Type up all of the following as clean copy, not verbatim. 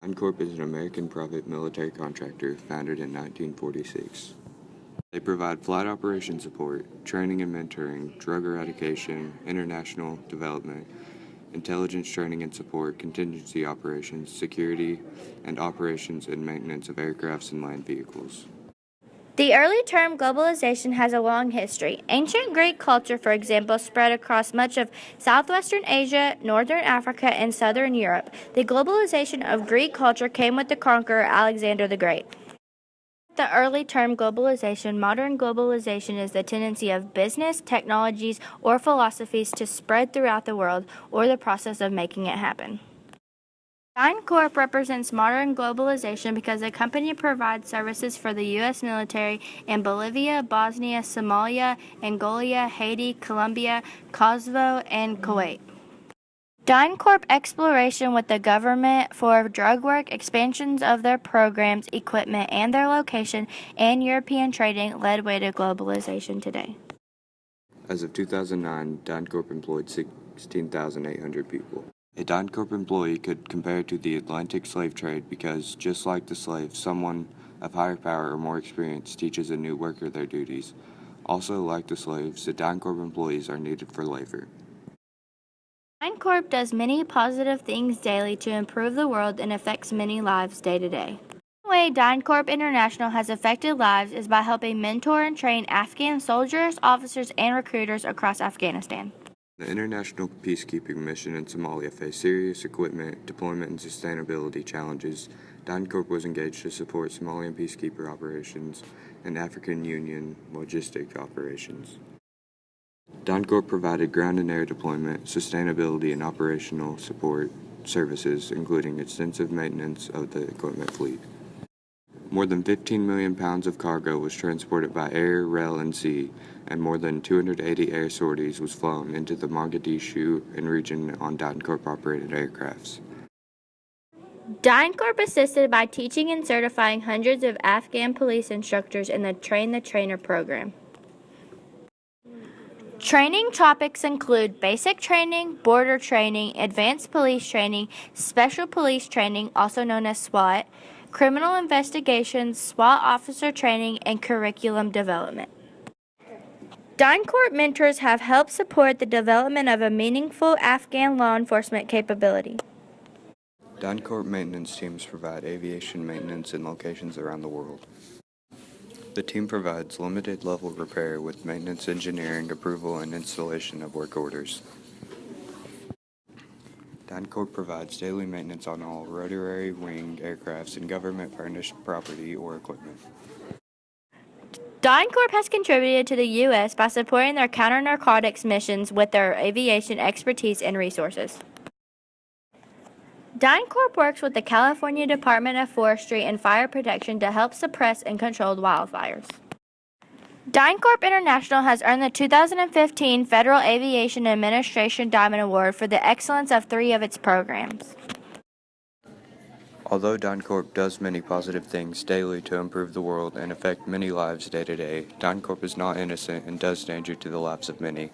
DynCorp is an American private military contractor founded in 1946. They provide flight operation support, training and mentoring, drug eradication, international development, intelligence training and support, contingency operations, security, and operations and maintenance of aircrafts and land vehicles. The early term globalization has a long history. Ancient Greek culture, for example, spread across much of southwestern Asia, northern Africa, and southern Europe. The globalization of Greek culture came with the conqueror Alexander the Great. The early term globalization, modern globalization is the tendency of business, technologies, or philosophies to spread throughout the world, or the process of making it happen. DynCorp represents modern globalization because the company provides services for the U.S. military in Bolivia, Bosnia, Somalia, Angola, Haiti, Colombia, Kosovo, and Kuwait. DynCorp exploration with the government for drug work, expansions of their programs, equipment, and their location, and European trading led way to globalization today. As of 2009, DynCorp employed 16,800 people. A DynCorp employee could compare to the Atlantic slave trade because, just like the slave, someone of higher power or more experience teaches a new worker their duties. Also, like the slaves, the DynCorp employees are needed for labor. DynCorp does many positive things daily to improve the world and affects many lives day to day. The way DynCorp International has affected lives is by helping mentor and train Afghan soldiers, officers, and recruiters across Afghanistan. The international peacekeeping mission in Somalia faced serious equipment, deployment, and sustainability challenges. DynCorp was engaged to support Somalian peacekeeper operations and African Union logistic operations. DynCorp provided ground and air deployment, sustainability, and operational support services, including extensive maintenance of the equipment fleet. More than 15 million pounds of cargo was transported by air, rail, and sea, and more than 280 air sorties was flown into the Mogadishu and region on DynCorp-operated aircrafts. DynCorp assisted by teaching and certifying hundreds of Afghan police instructors in the Train the Trainer program. Training topics include basic training, border training, advanced police training, special police training, also known as SWAT, criminal investigations, SWAT officer training, and curriculum development. DynCorp mentors have helped support the development of a meaningful Afghan law enforcement capability. DynCorp maintenance teams provide aviation maintenance in locations around the world. The team provides limited-level repair with maintenance engineering approval and installation of work orders. DynCorp provides daily maintenance on all rotary wing aircrafts and government-furnished property or equipment. DynCorp has contributed to the U.S. by supporting their counter-narcotics missions with their aviation expertise and resources. DynCorp works with the California Department of Forestry and Fire Protection to help suppress and control wildfires. DynCorp International has earned the 2015 Federal Aviation Administration Diamond Award for the excellence of 3 of its programs. Although DynCorp does many positive things daily to improve the world and affect many lives day to day, DynCorp is not innocent and does danger to the lives of many.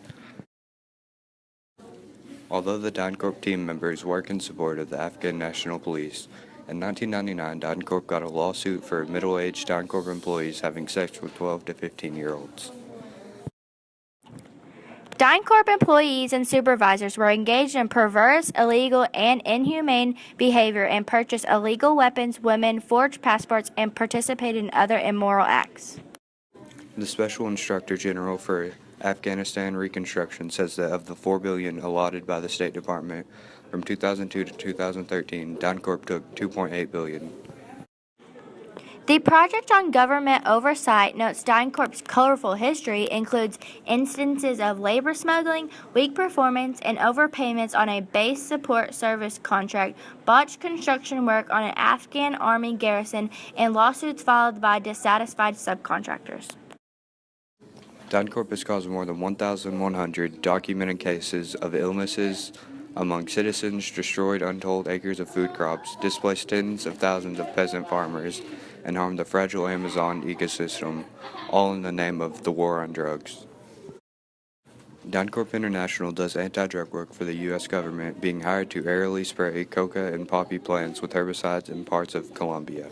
Although the DynCorp team members work in support of the Afghan National Police, in 1999 DynCorp got a lawsuit for middle-aged DynCorp employees having sex with 12 to 15-year-olds. DynCorp employees and supervisors were engaged in perverse, illegal, and inhumane behavior and purchased illegal weapons, women, forged passports, and participated in other immoral acts. The Special Instructor General for Afghanistan Reconstruction says that of the $4 billion allotted by the State Department from 2002 to 2013, DynCorp took $2.8 billion. The Project on Government Oversight notes DynCorp's colorful history includes instances of labor smuggling, weak performance, and overpayments on a base support service contract, botched construction work on an Afghan army garrison, and lawsuits filed by dissatisfied subcontractors. DynCorp has caused more than 1,100 documented cases of illnesses among citizens, destroyed untold acres of food crops, displaced tens of thousands of peasant farmers, and harmed the fragile Amazon ecosystem, all in the name of the war on drugs. DynCorp International does anti-drug work for the U.S. government, being hired to aerially spray coca and poppy plants with herbicides in parts of Colombia.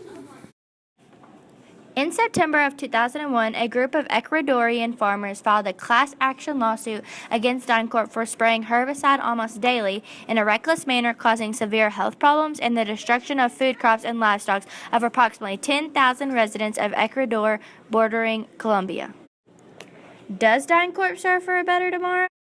In September of 2001, a group of Ecuadorian farmers filed a class action lawsuit against DynCorp for spraying herbicide almost daily in a reckless manner, causing severe health problems and the destruction of food crops and livestock of approximately 10,000 residents of Ecuador bordering Colombia. Does DynCorp serve for a better tomorrow?